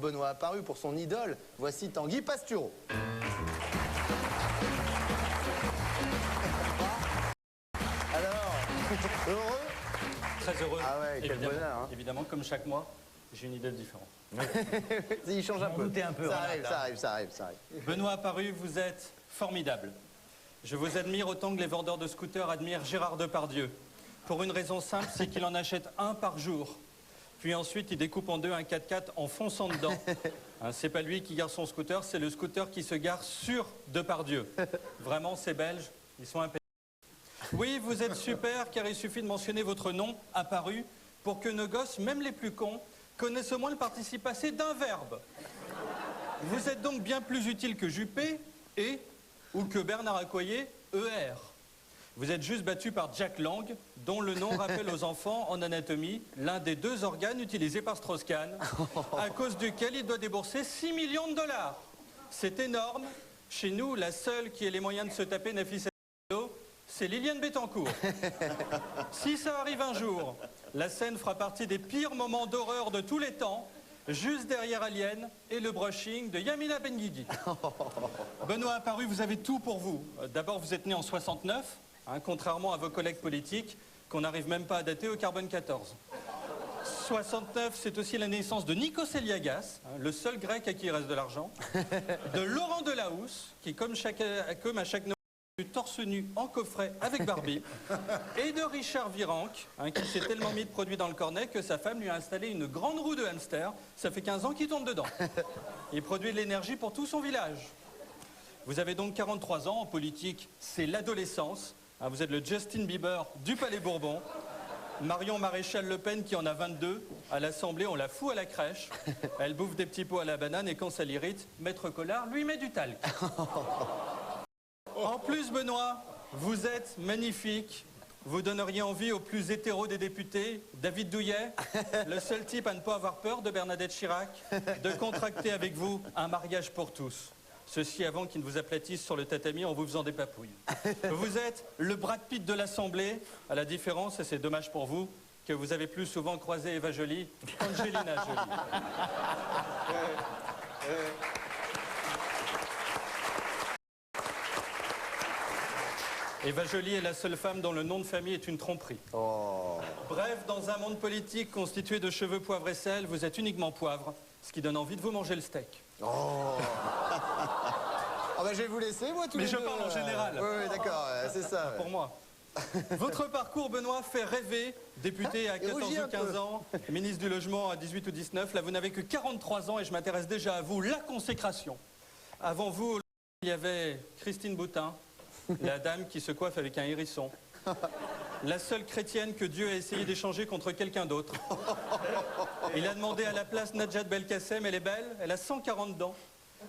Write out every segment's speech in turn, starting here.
Benoît Apparu pour son idole. Voici Tanguy Pastureau. Alors, heureux? Très heureux. Ah ouais, quel bonheur. Hein. Évidemment, comme chaque mois, j'ai une idée différente. Il change un peu. Ça arrive. Benoît Apparu, vous êtes formidable. Je vous admire autant que les vendeurs de scooters admirent Gérard Depardieu. Pour une raison simple, c'est qu'il en achète un par jour. Puis ensuite, il découpe en deux un 4x4 en fonçant dedans. Hein, c'est pas lui qui gare son scooter, c'est le scooter qui se gare sur Depardieu. Vraiment, ces Belges, ils sont impayés. Oui, vous êtes super, car il suffit de mentionner votre nom, Apparu, pour que nos gosses, même les plus cons, connaissent au moins le participe passé d'un verbe. Vous êtes donc bien plus utile que Juppé, et, ou que Bernard Accoyer, ER. Vous êtes juste battu par Jack Lang, dont le nom rappelle aux enfants en anatomie l'un des deux organes utilisés par Strauss-Kahn, à cause duquel il doit débourser 6 millions de dollars. C'est énorme. Chez nous, la seule qui ait les moyens de se taper Nafissa, c'est Liliane Bettencourt. Si ça arrive un jour, la scène fera partie des pires moments d'horreur de tous les temps, juste derrière Alien et le brushing de Yamina Benguigui. Benoît Apparu, vous avez tout pour vous. D'abord, vous êtes né en 69, hein, contrairement à vos collègues politiques qu'on n'arrive même pas à dater au carbone 14. 69, c'est aussi la naissance de Nikos Eliagas, hein, le seul grec à qui il reste de l'argent, de Laurent Delahousse, qui, comme à chaque Noël, du torse nu en coffret avec Barbie, et de Richard Virenque, hein, qui s'est tellement mis de produits dans le cornet que sa femme lui a installé une grande roue de hamster. Ça fait 15 ans qu'il tourne dedans. Il produit de l'énergie pour tout son village. Vous avez donc 43 ans. En politique, c'est l'adolescence. Hein, vous êtes le Justin Bieber du Palais Bourbon. Marion Maréchal Le Pen qui en a 22. À l'Assemblée, on la fout à la crèche. Elle bouffe des petits pots à la banane et quand ça l'irrite, Maître Collard lui met du talc. En plus, Benoît, vous êtes magnifique. Vous donneriez envie au plus hétéro des députés, David Douillet, le seul type à ne pas avoir peur de Bernadette Chirac, de contracter avec vous un mariage pour tous. Ceci avant qu'il ne vous aplatisse sur le tatami en vous faisant des papouilles. Vous êtes le Brad Pitt de l'Assemblée, à la différence, et c'est dommage pour vous, que vous avez plus souvent croisé Eva Joly qu'Angelina Jolie. Eva Joly est la seule femme dont le nom de famille est une tromperie. Oh. Bref, dans un monde politique constitué de cheveux, poivre et sel, vous êtes uniquement poivre, ce qui donne envie de vous manger le steak. Oh. Ah bah je vais vous laisser, moi, tous les deux. Mais je parle en général. Oui, d'accord, c'est ça. Pour moi. Votre parcours, Benoît, fait rêver. Député à 14 ou 15 ans, ministre du Logement à 18 ou 19. Là, vous n'avez que 43 ans et je m'intéresse déjà à vous. La consécration. Avant vous, il y avait Christine Boutin, la dame qui se coiffe avec un hérisson. La seule chrétienne que Dieu a essayé d'échanger contre quelqu'un d'autre. Il a demandé à la place Najat Belkacem, elle est belle, elle a 140 dents.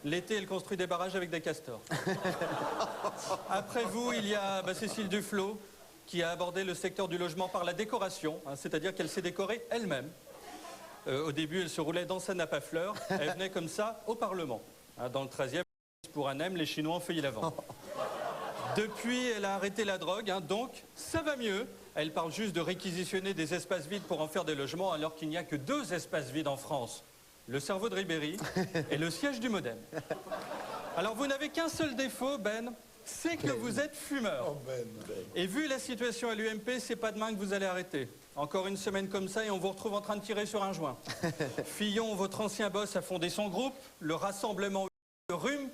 L'été, elle construit des barrages avec des castors. Après vous, il y a Cécile Duflot, qui a abordé le secteur du logement par la décoration, hein, c'est-à-dire qu'elle s'est décorée elle-même. Au début, elle se roulait dans sa nappe à fleurs, elle venait comme ça au Parlement. Hein, dans le 13e, pour un M, les Chinois ont failli la vendre. Depuis, elle a arrêté la drogue, hein, donc ça va mieux. Elle parle juste de réquisitionner des espaces vides pour en faire des logements, alors qu'il n'y a que 2 espaces vides en France. Le cerveau de Ribéry et le siège du Modem. Alors, vous n'avez qu'un seul défaut, Ben, c'est que vous êtes fumeur. Oh ben. Et vu la situation à l'UMP, c'est pas demain que vous allez arrêter. Encore une semaine comme ça et on vous retrouve en train de tirer sur un joint. Fillon, votre ancien boss, a fondé son groupe, le Rassemblement RUMP.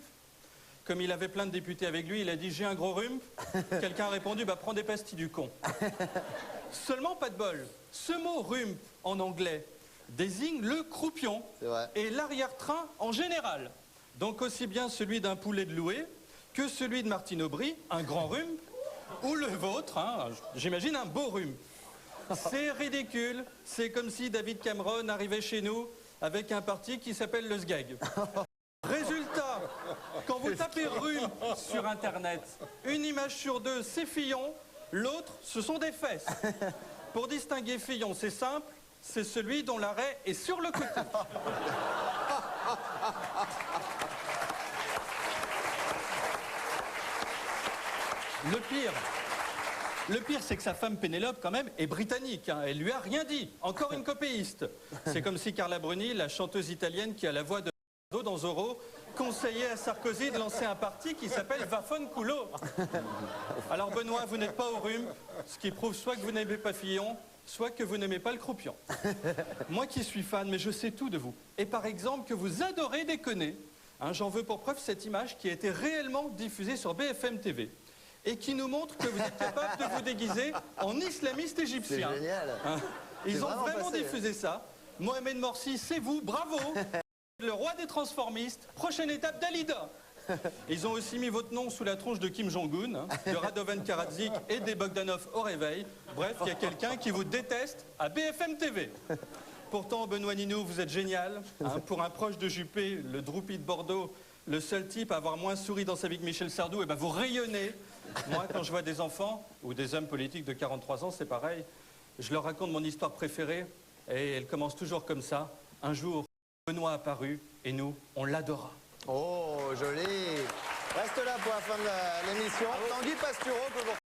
Comme il avait plein de députés avec lui, il a dit « j'ai un gros rhume ». Quelqu'un a répondu « prends des pastilles du con ». Seulement pas de bol. Ce mot « rhume » en anglais désigne le croupion et l'arrière-train en général. Donc aussi bien celui d'un poulet de loué que celui de Martine Aubry, un grand rhume, ou le vôtre, hein, j'imagine un beau rhume. C'est ridicule, c'est comme si David Cameron arrivait chez nous avec un parti qui s'appelle le SGAG. Résultat, quand vous tapez rhume sur Internet, une image sur 2, c'est Fillon, l'autre, ce sont des fesses. Pour distinguer Fillon, c'est simple, c'est celui dont l'arrêt est sur le côté. Le pire, c'est que sa femme Pénélope, quand même, est britannique. Hein. Elle lui a rien dit. Encore une copéiste. C'est comme si Carla Bruni, la chanteuse italienne qui a la voix de dans Zorro, conseillait à Sarkozy de lancer un parti qui s'appelle Vaffanculo. Alors Benoît, vous n'êtes pas au rhume, ce qui prouve soit que vous n'aimez pas Fillon, soit que vous n'aimez pas le croupion. Moi qui suis fan, mais je sais tout de vous. Et par exemple que vous adorez déconner. Hein, j'en veux pour preuve cette image qui a été réellement diffusée sur BFM TV et qui nous montre que vous êtes capable de vous déguiser en islamiste égyptien. C'est génial. Hein, ils ont vraiment passé, diffusé ça. Mohamed Morsi, c'est vous, bravo. Le roi des transformistes, prochaine étape Dalida. Ils ont aussi mis votre nom sous la tronche de Kim Jong-un, hein, de Radovan Karadzic et des Bogdanov au réveil. Bref, il y a quelqu'un qui vous déteste à BFM TV. Pourtant, Benoît Ninou, vous êtes génial. Hein, pour un proche de Juppé, le Droupi de Bordeaux, le seul type à avoir moins souri dans sa vie que Michel Sardou, et ben vous rayonnez. Moi, quand je vois des enfants ou des hommes politiques de 43 ans, c'est pareil. Je leur raconte mon histoire préférée et elle commence toujours comme ça. Un jour, Benoît apparu et nous, on l'adora. Oh, joli. Reste là pour la fin de l'émission. Tanguy Pastureau que vous